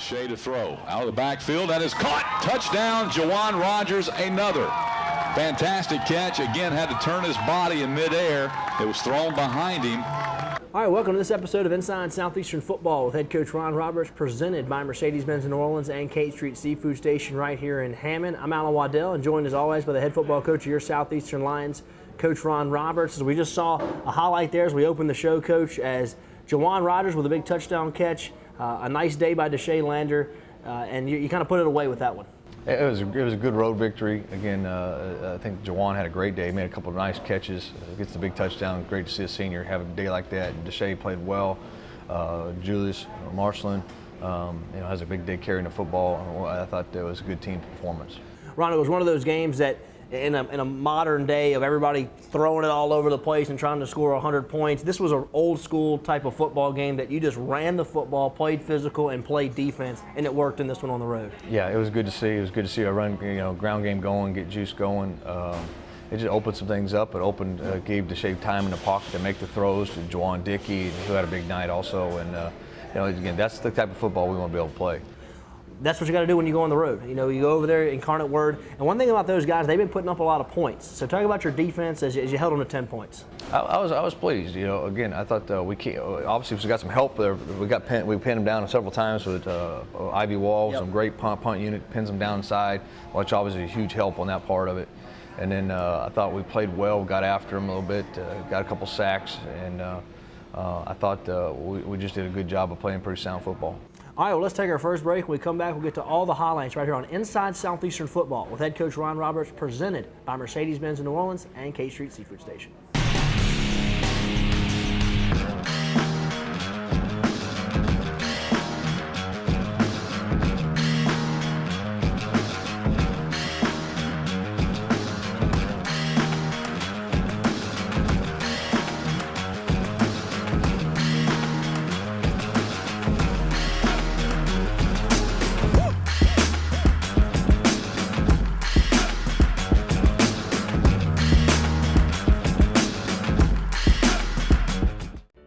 Deshae to throw. Out of the backfield, that is caught. Touchdown, Jawan Rogers, another. Fantastic catch. Again, had to turn his body in midair. It was thrown behind him. All right, welcome to this episode of Inside Southeastern Football with head coach Ron Roberts, presented by Mercedes-Benz New Orleans and Kate Street Seafood Station right here in Hammond. I'm Allen Waddell, and joined as always by the head football coach of your Southeastern Lions, Coach Ron Roberts. As we just saw a highlight there as we opened the show, Coach, as Jawan Rogers with a big touchdown catch. A nice day by Deshae Lander, and you kind of put it away with that one. It was a good road victory. Again, I think Jawan had a great day. He made a couple of nice catches, gets the big touchdown. Great to see a senior have a day like that. Deshae played well. Julius Marshland, has a big day carrying the football. I thought that was a good team performance. Ron, it was one of those games that in a modern day of everybody throwing it all over the place and trying to score 100 points, this was an old school type of football game that you just ran the football, played physical, and played defense, and it worked in this one on the road. Yeah, it was good to see. It was good to see a run, ground game going, get juice going. It just opened some things up. It gave Deshae time in the pocket to make the throws to Juwan Dickey, who had a big night also. And again, that's the type of football we want to be able to play. That's what you got to do when you go on the road. You go over there, Incarnate Word. And one thing about those guys, they've been putting up a lot of points. So talk about your defense as you held them to 10 points. I was pleased. Again, I thought obviously we got some help there. We pinned them down several times with Ivy Wall, some great punt unit, pins them down inside, which obviously a huge help on that part of it. And then I thought we played well, got after them a little bit, got a couple sacks, and I thought we just did a good job of playing pretty sound football. All right, well, let's take our first break. When we come back, we'll get to all the highlights right here on Inside Southeastern Football with head coach Ron Roberts, presented by Mercedes-Benz New Orleans and Kate Street Seafood Station.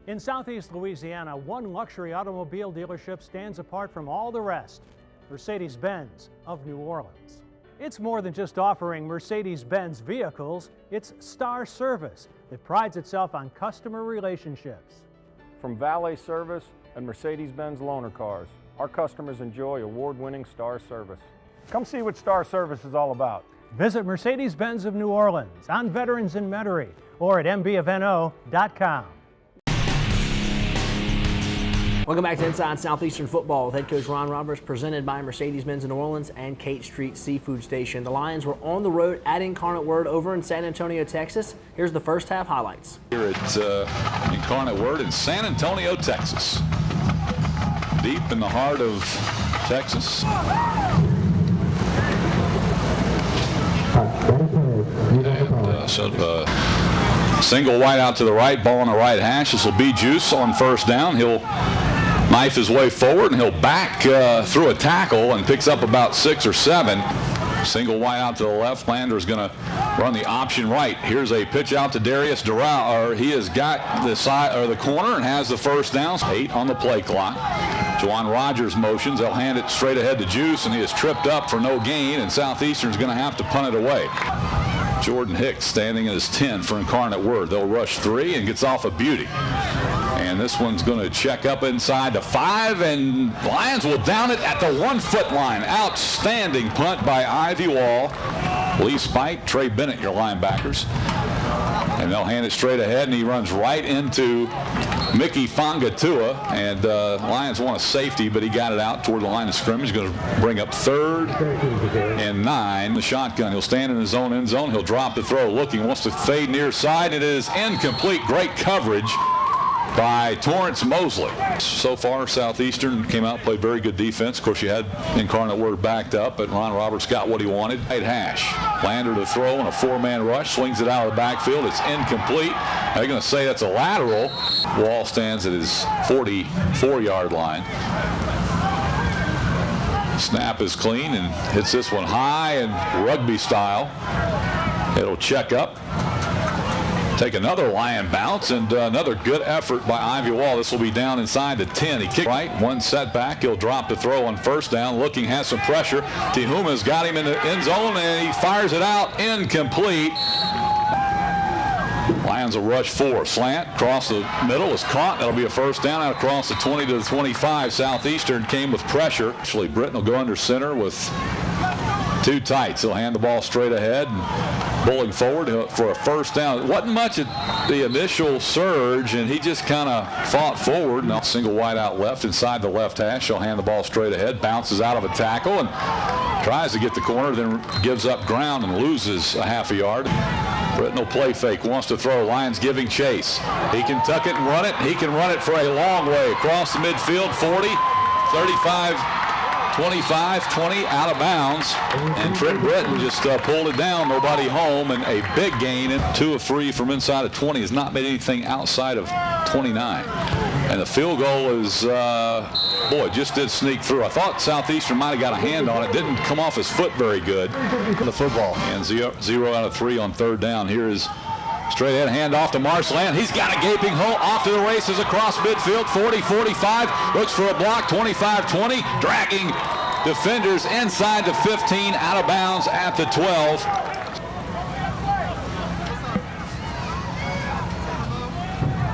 In Southeast Louisiana, one luxury automobile dealership stands apart from all the rest, Mercedes-Benz of New Orleans. It's more than just offering Mercedes-Benz vehicles, it's Star Service that prides itself on customer relationships. From valet service and Mercedes-Benz loaner cars, our customers enjoy award-winning Star Service. Come see what Star Service is all about. Visit Mercedes-Benz of New Orleans on Veterans in Metairie or at mbofno.com. Welcome back to Inside Southeastern Football with head coach Ron Roberts, presented by Mercedes-Benz New Orleans and Kate Street Seafood Station. The Lions were on the road at Incarnate Word over in San Antonio, Texas. Here's the first half highlights. Here at Incarnate Word in San Antonio, Texas. Deep in the heart of Texas. Single wide out to the right, ball on the right hash. This will be Juice on first down. He'll knife his way forward, and he'll back through a tackle and picks up about 6 or 7. Single wide out to the left. Lander's going to run the option right. Here's a pitch out to Darius Doral. He has got the side or the corner and has the first down. 8 on the play clock. Jawan Rogers motions. They'll hand it straight ahead to Juice, and he is tripped up for no gain, and Southeastern's going to have to punt it away. Jordan Hicks standing at his 10 for Incarnate Word. They'll rush 3 and gets off a beauty. And this one's going to check up inside to 5, and Lions will down it at the 1-foot line. Outstanding punt by Ivy Wall. Lee Spike, Trey Bennett, your linebackers. And they'll hand it straight ahead, and he runs right into Mickey Fongatua. And Lions want a safety, but he got it out toward the line of scrimmage. Going to bring up 3rd and 9. The shotgun. He'll stand in his own end zone. He'll drop the throw. Looking, wants to fade near side. It is incomplete. Great coverage by Torrance Mosley. So far, Southeastern came out, played very good defense. Of course, you had Incarnate Word backed up, but Ron Roberts got what he wanted. Right hash. Lander to throw in a 4-man rush, swings it out of the backfield. It's incomplete. They're going to say that's a lateral. Wall stands at his 44-yard line. Snap is clean and hits this one high and rugby style. It'll check up. Take another Lion bounce, and another good effort by Ivy Wall. This will be down inside the 10. He kicked right, one setback. He'll drop the throw on first down. Looking, has some pressure. Tihuma's got him in the end zone, and he fires it out. Incomplete. Lions will rush 4. Slant across the middle is caught. That'll be a first down out across the 20 to the 25. Southeastern came with pressure. Actually, Britton will go under center with 2 tights. He'll hand the ball straight ahead and bowling forward for a first down. It wasn't much at the initial surge, and he just kind of fought forward. Now single wide out left inside the left hash. He'll hand the ball straight ahead, bounces out of a tackle, and tries to get the corner, then gives up ground and loses a half a yard. Britton will play fake, wants to throw. Lions giving chase. He can tuck it and run it. He can run it for a long way across the midfield. 40, 35, 25, 20, out of bounds. And Trent Britton just pulled it down. Nobody home, and a big gain. And 2 of 3 from inside of 20. Has not made anything outside of 29. And the field goal is, boy, just did sneak through. I thought Southeastern might have got a hand on it. Didn't come off his foot very good. The football. And 0 out of 3 on third down. Here is straight ahead handoff to Marceland. He's got a gaping hole. Off to the races across midfield. 40, 45. Looks for a block. 25, 20. Dragging defenders inside the 15. Out of bounds at the 12.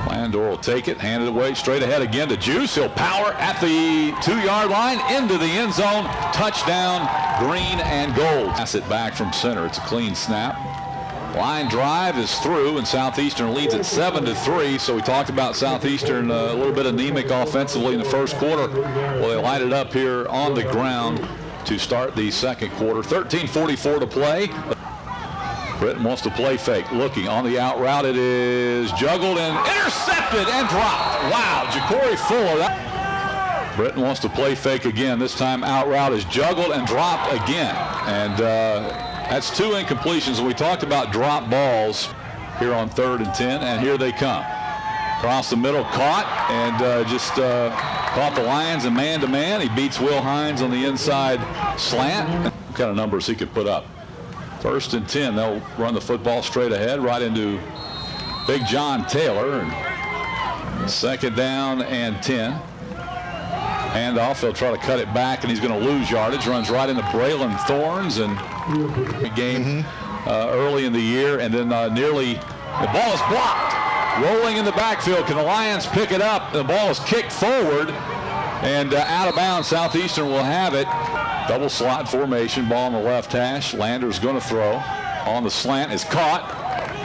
Landor will take it, hand it away, straight ahead again to Juice. He'll power at the 2-yard line into the end zone. Touchdown, green and gold. Pass it back from center. It's a clean snap. Line drive is through, and Southeastern leads at 7-3. So we talked about Southeastern a little bit anemic offensively in the first quarter. Well, they light it up here on the ground to start the second quarter. 13:44 to play. Britton wants to play fake. Looking on the out route. It is juggled and intercepted and dropped. Wow, Ja'Cory Fuller. Britton wants to play fake again. This time out route is juggled and dropped again. And that's 2 incompletions. We talked about drop balls here on 3rd and 10, and here they come. Across the middle, caught, and just caught the Lions and man-to-man. He beats Will Hines on the inside slant. What kind of numbers he could put up? 1st and 10. They'll run the football straight ahead right into Big John Taylor. And 2nd down and 10. Handoff. They'll try to cut it back, and he's going to lose yardage. Runs right into Braylon Thorns, and a game early in the year, and then nearly the ball is blocked. Rolling in the backfield. Can the Lions pick it up? The ball is kicked forward and out of bounds. Southeastern will have it. Double slot formation, ball on the left hash. Lander's going to throw. On the slant is caught,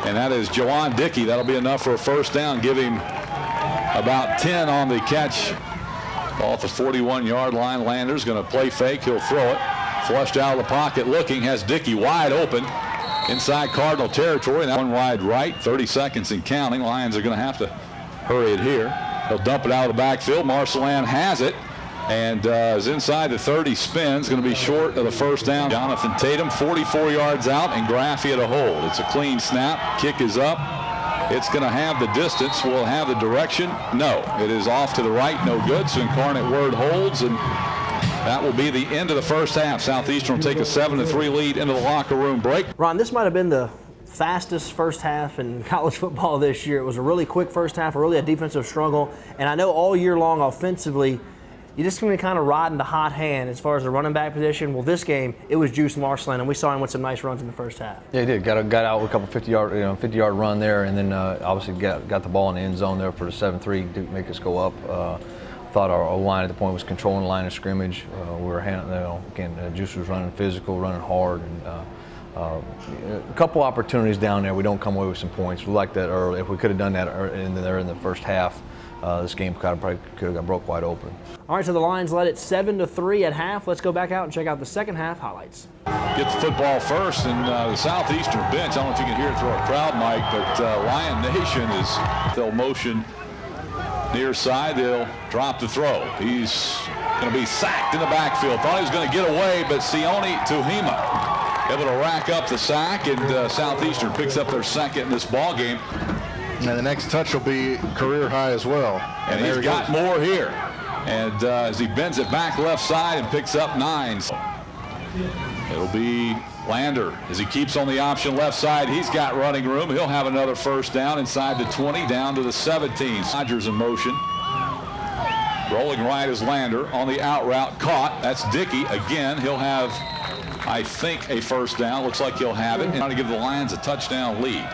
and that is Jawan Dickey. That'll be enough for a first down. Give him about 10 on the catch. Ball at the 41-yard line. Lander's going to play fake. He'll throw it. Flushed out of the pocket looking. Has Dickey wide open inside Cardinal territory. That one wide right. 30 seconds and counting. Lions are going to have to hurry it here. He'll dump it out of the backfield. Marceland has it. And is inside the 30, spins, going to be short of the first down. Jonathan Tatum, 44 yards out, and Graffi at a hold. It's a clean snap. Kick is up. It's going to have the distance. Will have the direction? No. It is off to the right. No good. So Incarnate Word holds, and that will be the end of the first half. Southeastern will take a 7-3 lead into the locker room break. Ron, this might have been the fastest first half in college football this year. It was a really quick first half, really a defensive struggle. And I know all year long offensively, you're just going to kind of ride in the hot hand as far as the running back position. Well, this game, it was Juice Marceland, and we saw him with some nice runs in the first half. Yeah, he did. Got out with a couple 50-yard run there, and then obviously got the ball in the end zone there for the 7-3 to make us go up. Thought our line at the point was controlling the line of scrimmage. We were again, Juice was running physical, running hard, and a couple opportunities down there. We don't come away with some points. We like that early. If we could have done that in the first half, this game probably could have got broke wide open. All right, so the Lions led it 7-3 at half. Let's go back out and check out the second half highlights. Get the football first, and the Southeastern bench, I don't know if you can hear it through our crowd mic, but Lion Nation they'll motion near side. They'll drop the throw. He's going to be sacked in the backfield. Thought he was going to get away, but Sione Tuhima able to rack up the sack, and Southeastern picks up their second in this ball game. And the next touch will be career high as well. And he's got more here. And as he bends it back left side and picks up 9. It It'll be Lander as he keeps on the option left side. He's got running room. He'll have another first down inside the 20, down to the 17. Rodgers in motion. Rolling right is Lander on the out route. Caught. That's Dickey again. He'll have, I think, a first down. Looks like he'll have it. And trying to give the Lions a touchdown lead.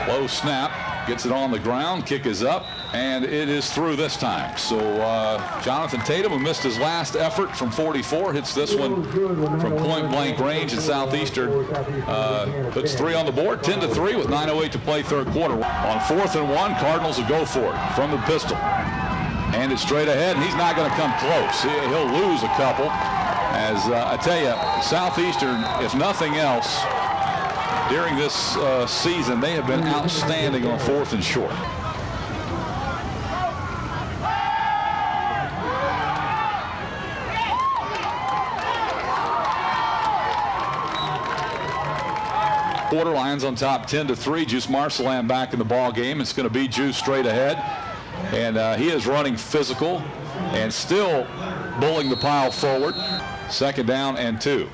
Low snap. Gets it on the ground. Kick is up. And it is through this time. So Jonathan Tatum, who missed his last effort from 44, hits this one from point blank range in Southeastern. Puts 3 on the board, 10-3 with 9:08 to play third quarter. On 4th and 1, Cardinals will go for it from the pistol. And it's straight ahead, and he's not going to come close. He'll lose a couple. As I tell you, Southeastern, if nothing else, during this season, they have been outstanding on 4th and short. Quarter, Lions on top 10-3. Juice Marcelland back in the ball game. It's going to be Juice straight ahead. And he is running physical and still bullying the pile forward. 2nd down and 2.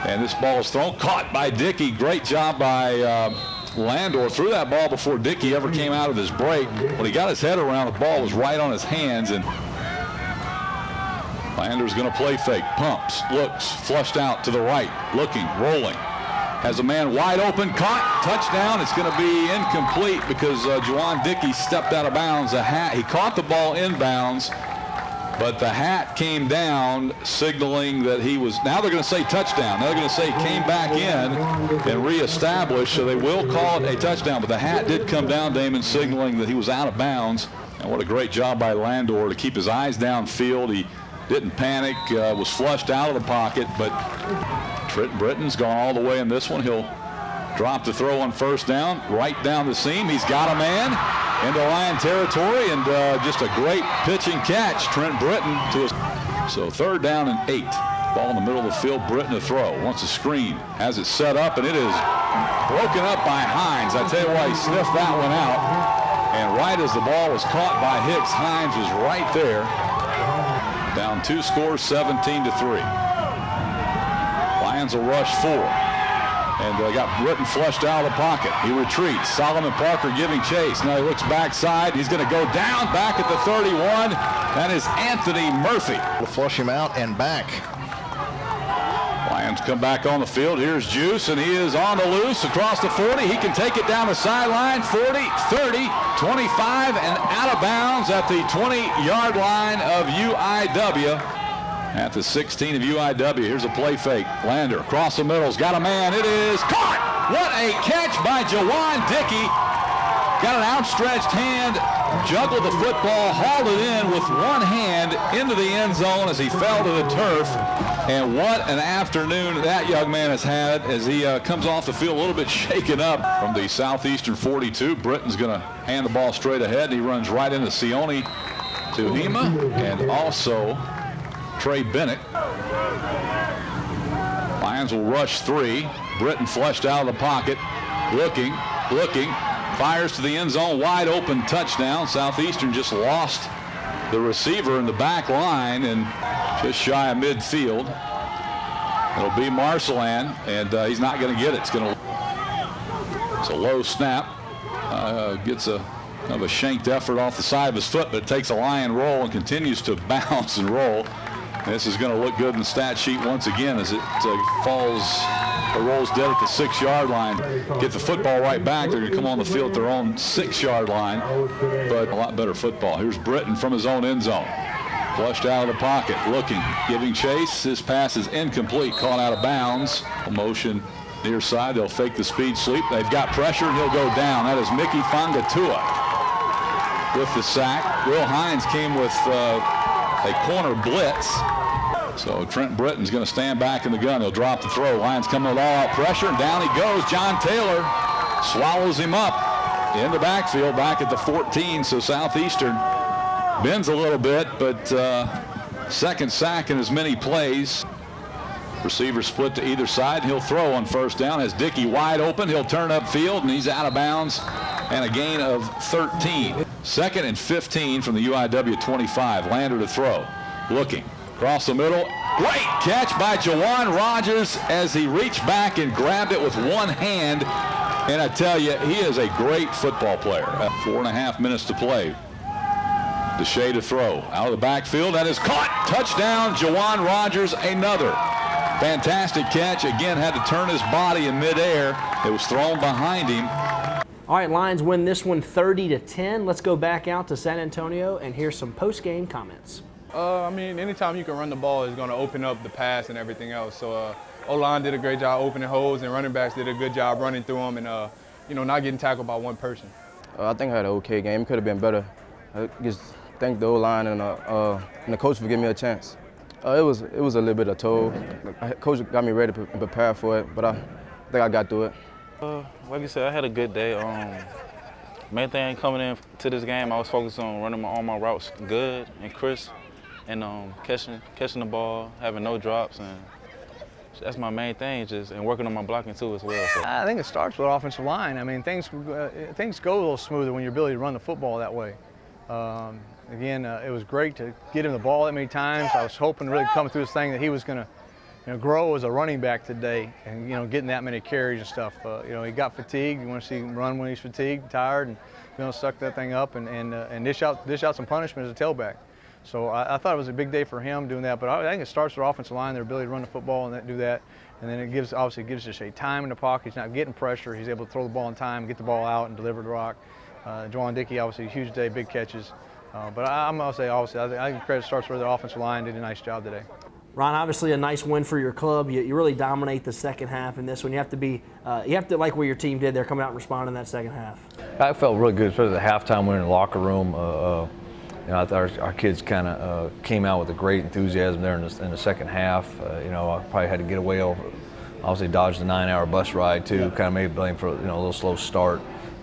And this ball is thrown. Caught by Dickey. Great job by Landor. Threw that ball before Dickey ever came out of his break. When he got his head around, the ball was right on his hands. And Landor's going to play fake. Pumps. Looks. Flushed out to the right. Looking. Rolling. Has a man wide open, caught, touchdown. It's going to be incomplete because Juwan Dickey stepped out of bounds. He caught the ball inbounds, but the hat came down, signaling that he was. Now they're going to say touchdown. Now they're going to say came back in and reestablished, so they will call it a touchdown. But the hat did come down, Damon, signaling that he was out of bounds. And what a great job by Landor to keep his eyes downfield. He didn't panic, was flushed out of the pocket, but Trent Britton's gone all the way in this one. He'll drop the throw on 1st down, right down the seam. He's got a man into Lion territory, and just a great pitching catch. Trent Britton to his. So 3rd down and 8. Ball in the middle of the field. Britton to throw. Wants a screen. Has it set up, and it is broken up by Hines. I tell you why, he sniffed that one out. And right as the ball was caught by Hicks, Hines was right there. Down 2 scores, 17-3. Lions will rush 4. And got Britton flushed out of the pocket. He retreats. Solomon Parker giving chase. Now he looks backside. He's going to go down back at the 31. That is Anthony Murphy. To flush him out and back. Lions come back on the field. Here's Juice, and he is on the loose across the 40. He can take it down the sideline. 40, 30, 25, and out of bounds at the 20-yard line of UIW. At the 16 of UIW, here's a play fake. Lander across the middle's got a man. It is caught. What a catch by Juwan Dickey. Got an outstretched hand, juggled the football, hauled it in with one hand into the end zone as he fell to the turf. And what an afternoon that young man has had as he comes off the field a little bit shaken up from the Southeastern 42. Britton's going to hand the ball straight ahead. He runs right into Sione Tuhima and also Trey Bennett. Lions will rush 3. Britton flushed out of the pocket. Looking. Fires to the end zone. Wide open touchdown. Southeastern just lost the receiver in the back line and just shy of midfield. It'll be Marcelland, and he's not going to get it. It's a low snap. Gets a shanked effort off the side of his foot, but it takes a Lion roll and continues to bounce and roll. This is going to look good in the stat sheet once again as it rolls dead at the 6-yard line. Get the football right back. They're going to come on the field at their own 6-yard line, but a lot better football. Here's Britton from his own end zone. Flushed out of the pocket, looking, giving chase. His pass is incomplete, caught out of bounds. A motion near side. They'll fake the speed sweep. They've got pressure, and he'll go down. That is Mickey Fangatua with the sack. Will Hines came with a corner blitz. So Trent Britton's going to stand back in the gun. He'll drop the throw. Lions coming with all-out pressure, and down he goes. John Taylor swallows him up in the backfield back at the 14. So Southeastern bends a little bit, but 2nd sack in as many plays. Receiver split to either side. He'll throw on 1st down. Has Dickey wide open. He'll turn upfield, and he's out of bounds. And a gain of 13. 2nd and 15 from the UIW 25. Lander to throw. Looking. Across the middle. Great catch by Jawan Rogers as he reached back and grabbed it with one hand. And I tell you, he is a great football player. 4.5 minutes to play. Deshae to throw. Out of the backfield. That is caught. Touchdown, Jawan Rogers. Another fantastic catch. Again, had to turn his body in midair. It was thrown behind him. All right, Lions win this one 30-10. Let's go back out to San Antonio and hear some post-game comments. I mean, anytime you can run the ball is going to open up the pass and everything else. So O-line did a great job opening holes, and running backs did a good job running through them and, not getting tackled by one person. I think I had an okay game. It could have been better. I just thank the O-line and the coach for giving me a chance. It was a little bit of toll. Coach got me ready and prepared for it, but I think I got through it. Like I said, I had a good day. Main thing coming in to this game, I was focused on running all my routes good and crisp, and catching the ball, having no drops, and that's my main thing. And working on my blocking too as well. So. I think it starts with offensive line. I mean, things go a little smoother when your ability to run the football that way. Again, it was great to get him the ball that many times. I was hoping to really come through this thing that he was going to grow as a running back today, and getting that many carries and stuff. He got fatigued. You want to see him run when he's fatigued, tired, and suck that thing up and dish out some punishment as a tailback. So I thought it was a big day for him doing that. But I think it starts with offensive line, their ability to run the football and do that, and then it obviously gives Deshae time in the pocket. He's not getting pressure. He's able to throw the ball in time, get the ball out, and deliver the rock. Juwan Dickey, obviously a huge day, big catches. But I'm going to say, obviously, I think credit starts with their offensive line. Did a nice job today. Ron, obviously a nice win for your club. You really dominate the second half in this one. You have to like what your team did there, coming out and responding in that second half. I felt really good, especially the halftime when in the locker room. I thought our kids kind of came out with a great enthusiasm there in the second half. I probably had to get away over, obviously dodged the 9-hour bus ride too. Kind of maybe blame for a little slow start.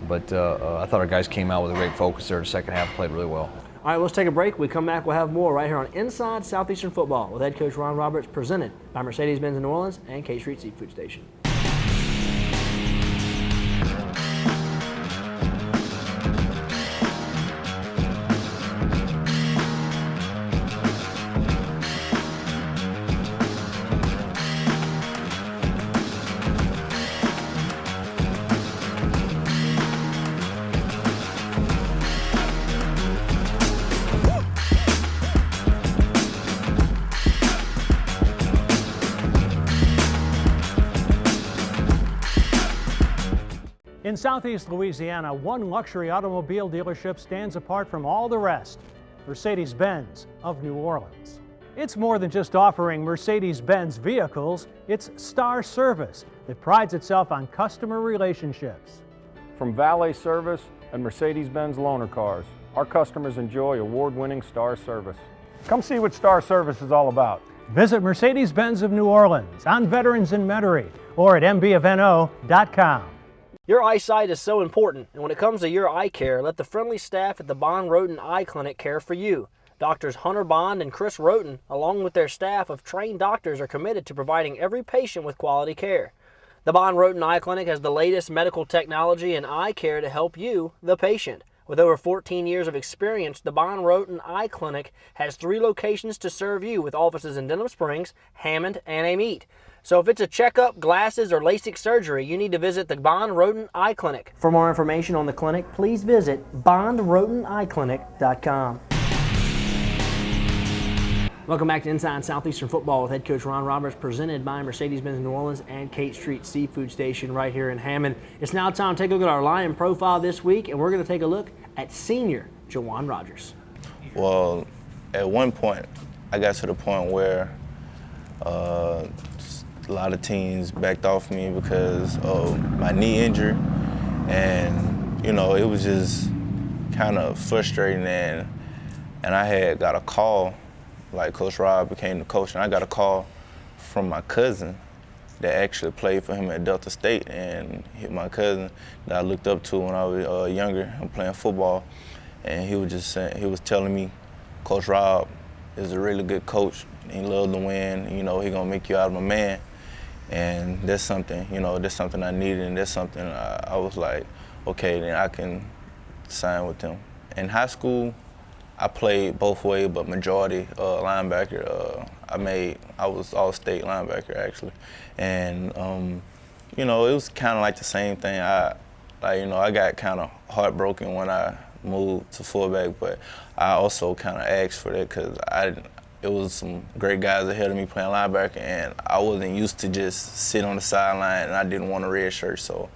But I thought our guys came out with a great focus there in the second half, played really well. All right, let's take a break. We come back, we'll have more right here on Inside Southeastern Football with head coach Ron Roberts, presented by Mercedes-Benz in New Orleans and K Street Seafood Station. In Southeast Louisiana, one luxury automobile dealership stands apart from all the rest: Mercedes-Benz of New Orleans. It's more than just offering Mercedes-Benz vehicles, it's Star Service that prides itself on customer relationships. From valet service and Mercedes-Benz loaner cars, our customers enjoy award-winning Star Service. Come see what Star Service is all about. Visit Mercedes-Benz of New Orleans on Veterans in Metairie or at mbofno.com. Your eyesight is so important, and when it comes to your eye care, let the friendly staff at the Bond Roten Eye Clinic care for you. Doctors Hunter Bond and Chris Roten, along with their staff of trained doctors, are committed to providing every patient with quality care. The Bond Roten Eye Clinic has the latest medical technology and eye care to help you, the patient. With over 14 years of experience, the Bond Roten Eye Clinic has 3 locations to serve you, with offices in Denham Springs, Hammond, and Amite. So if it's a checkup, glasses, or LASIK surgery, you need to visit the Bond Roten Eye Clinic. For more information on the clinic, please visit bondroteneyeclinic.com. Welcome back to Inside Southeastern Football with head coach Ron Roberts, presented by Mercedes-Benz New Orleans and Kate Street Seafood Station right here in Hammond. It's now time to take a look at our Lion profile this week, and we're going to take a look at senior Jawan Rogers. Well, at one point, I got to the point where a lot of teams backed off me because of my knee injury, and it was just kind of frustrating. And I had got a call, like Coach Rob became the coach, and I got a call from my cousin that actually played for him at Delta State, and my cousin that I looked up to when I was younger and playing football, and he was just saying, he was telling me, Coach Rob is a really good coach. He loves to win. He gonna make you out of a man. And that's something, that's something I needed, and that's something I was like, okay, then I can sign with him. In high school, I played both ways, but majority linebacker. I was all-state linebacker actually, and you know, it was kind of like the same thing. You know, I got kind of heartbroken when I moved to fullback, but I also kind of asked for that because it was some great guys ahead of me playing linebacker, and I wasn't used to just sit on the sideline, and I didn't want a red shirt, so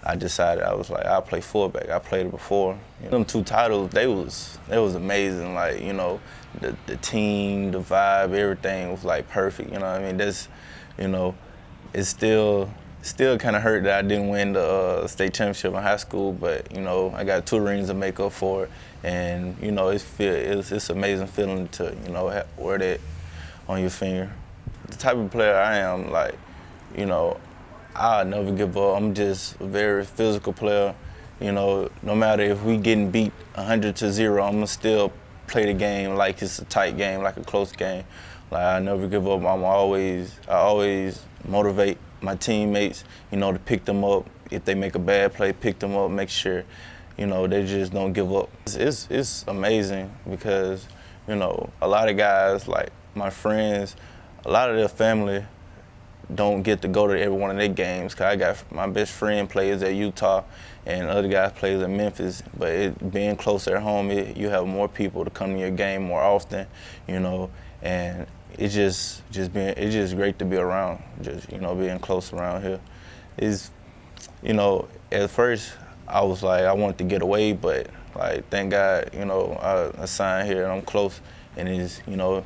I decided I was like, I'll play fullback. I played it before. You know, them 2 titles, they was amazing. Like, you know, the team, the vibe, everything was like perfect. You know what I mean? That's, you know, it's still kind of hurt that I didn't win the state championship in high school, but you know, I got 2 rings to make up for it, and you know, it's amazing feeling to, you know, wear that on your finger. The type of player I am, like, you know, I'll never give up. I'm just a very physical player. You know, no matter if we getting beat 100-0, I'm gonna still play the game like it's a tight game, like a close game. Like, I never give up. I always motivate my teammates, you know, to pick them up. If they make a bad play, pick them up, make sure, you know, they just don't give up. It's amazing because, you know, a lot of guys, like my friends, a lot of their family don't get to go to every one of their games. Cause I got my best friend plays at Utah and other guys plays at Memphis. But being closer at home, you have more people to come to your game more often, you know, and it's just great to be around. Just, you know, being close around here is, you know, at first I was like, I wanted to get away, but like, thank God, you know, I signed here and I'm close, and it's, you know,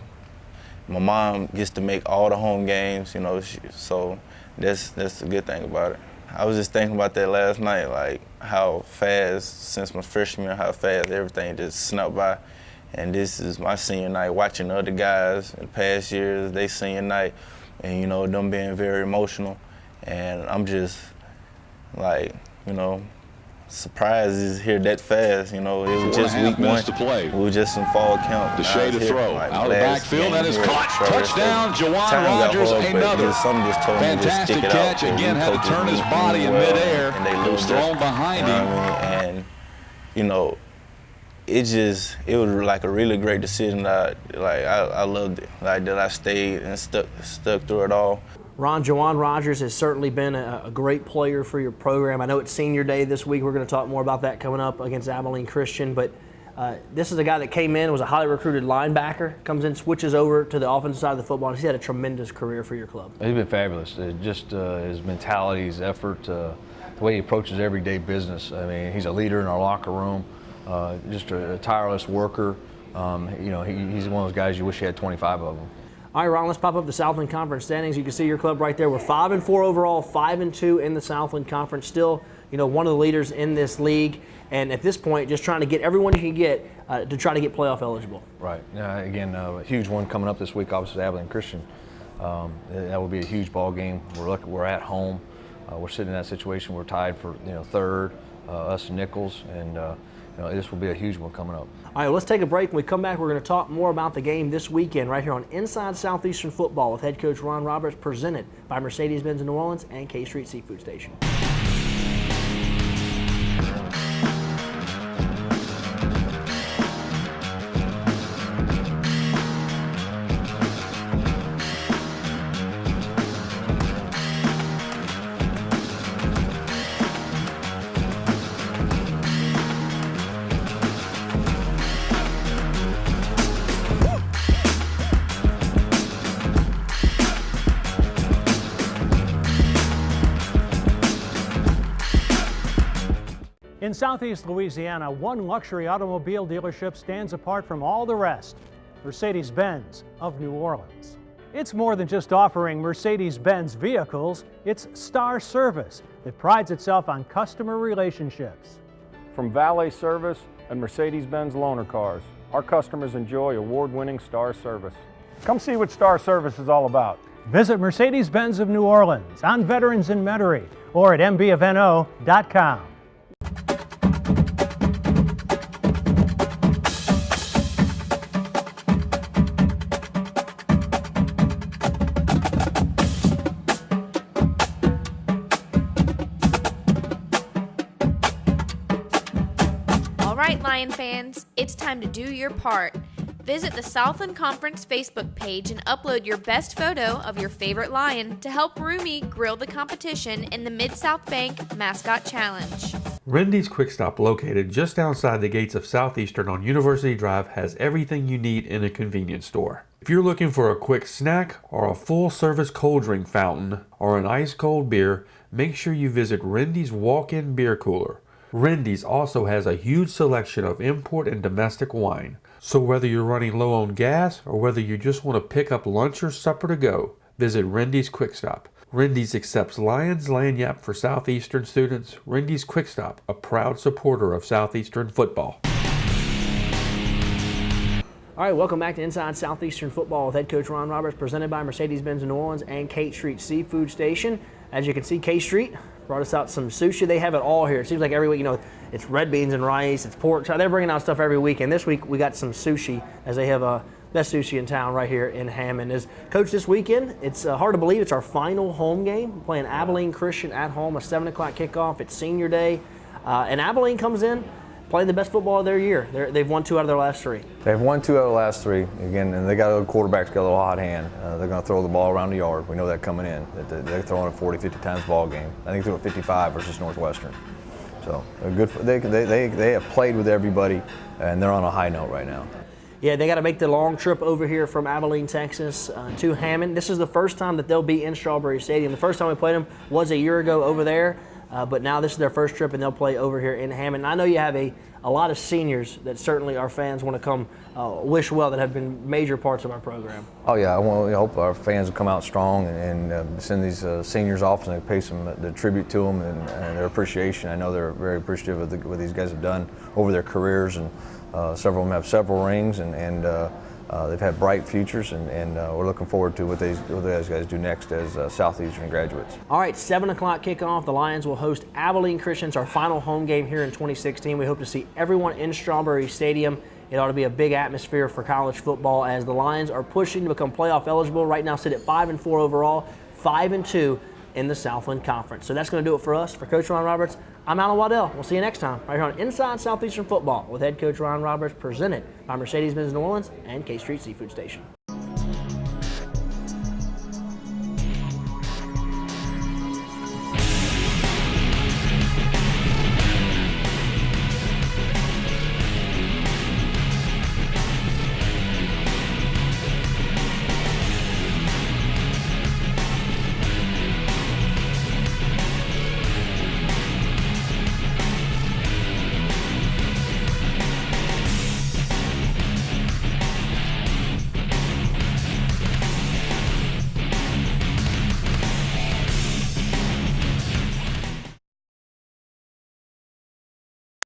my mom gets to make all the home games, you know, so that's the good thing about it. I was just thinking about that last night, like how fast, since my freshman year, how fast everything just snuck by. And this is my senior night, watching other guys in the past years, they senior night, and, you know, them being very emotional. And I'm just, like, you know, surprised is here that fast. You know, it was just week 1 to play. It was just some fall count. The shade of throw. Out of the backfield, that is caught. Touchdown, Jawan Rogers, another fantastic catch. Again, had to turn his body in midair. It was thrown behind him. And, you know, it was like a really great decision. I loved it. Like, that I stayed and stuck through it all. Ron, Jawan Rogers has certainly been a great player for your program. I know it's senior day this week. We're going to talk more about that coming up against Abilene Christian. But this is a guy that came in, was a highly recruited linebacker, comes in, switches over to the offensive side of the football, and he's had a tremendous career for your club. He's been fabulous. Just his mentality, his effort, the way he approaches everyday business. I mean, he's a leader in our locker room, just a tireless worker. You know, he's one of those guys you wish you had 25 of them. All right, Ron, let's pop up the Southland Conference standings. You can see your club right there. We're 5-4 overall, 5-2 in the Southland Conference. Still, you know, one of the leaders in this league. And at this point, just trying to get everyone you can get to try to get playoff eligible. Right. Again, a huge one coming up this week, obviously, Abilene Christian. That will be a huge ball game. We're lucky we're at home. We're sitting in that situation. We're tied for, you know, third, us and Nichols, and you know, this will be a huge one coming up. All right, let's take a break. When we come back, we're going to talk more about the game this weekend right here on Inside Southeastern Football with head coach Ron Roberts, presented by Mercedes-Benz of New Orleans and K Street Seafood Station. In Southeast Louisiana, one luxury automobile dealership stands apart from all the rest, Mercedes-Benz of New Orleans. It's more than just offering Mercedes-Benz vehicles, it's Star Service that prides itself on customer relationships. From valet service and Mercedes-Benz loaner cars, our customers enjoy award-winning Star Service. Come see what Star Service is all about. Visit Mercedes-Benz of New Orleans on Veterans in Metairie or at mbofno.com. All right, Lion fans, it's time to do your part. Visit the Southland Conference Facebook page and upload your best photo of your favorite Lion to help Rumi grill the competition in the Mid-South Bank Mascot Challenge. Rendy's Quick Stop, located just outside the gates of Southeastern on University Drive, has everything you need in a convenience store. If you're looking for a quick snack or a full-service cold drink fountain or an ice-cold beer, make sure you visit Rendy's walk-in beer cooler. Rendy's also has a huge selection of import and domestic wine. So whether you're running low on gas or whether you just want to pick up lunch or supper to go, visit Rendy's Quick Stop. Rendy's accepts Lions Lanyap for Southeastern students. Rendy's Quick Stop, a proud supporter of Southeastern football. All right, welcome back to Inside Southeastern Football with head coach Ron Roberts, presented by Mercedes-Benz New Orleans and Kate Street Seafood Station. As you can see, Kate Street brought us out some sushi. They have it all here. It seems like every week, it's red beans and rice, it's pork. So they're bringing out stuff every week. And this week we got some sushi, as they have best sushi in town right here in Hammond. As coach, this weekend, it's hard to believe it's our final home game. We're playing Abilene Christian at home, a 7 o'clock kickoff. It's senior day. And Abilene comes in playing the best football of their year. They've won 2 out of their last 3. They've won 2 out of the last 3. Again, and they got a quarterback's got a little hot hand. They're going to throw the ball around the yard. We know that coming in. They're throwing it 40, 50 times ball game. I think they threw it 55 versus Northwestern. So they're good. They have played with everybody, and they're on a high note right now. Yeah, they got to make the long trip over here from Abilene, Texas to Hammond. This is the first time that they'll be in Strawberry Stadium. The first time we played them was a year ago over there. But now this is their first trip, and they'll play over here in Hammond. And I know you have a lot of seniors that certainly our fans want to come wish well, that have been major parts of our program. Oh yeah, I hope our fans will come out strong and send these seniors off and pay the tribute to them and their appreciation. I know they're very appreciative of what these guys have done over their careers, and several of them have several rings, and they've had bright futures, and we're looking forward to what these guys do next as Southeastern graduates. All right, 7 o'clock kickoff. The Lions will host Abilene Christians, our final home game here in 2016. We hope to see everyone in Strawberry Stadium. It ought to be a big atmosphere for college football, as the Lions are pushing to become playoff eligible. Right now sit at 5-4 overall, 5-2 in the Southland Conference. So that's going to do it for us. For Coach Ron Roberts, I'm Allen Waddell. We'll see you next time right here on Inside Southeastern Football with head coach Ron Roberts, presented by Mercedes-Benz New Orleans and K Street Seafood Station.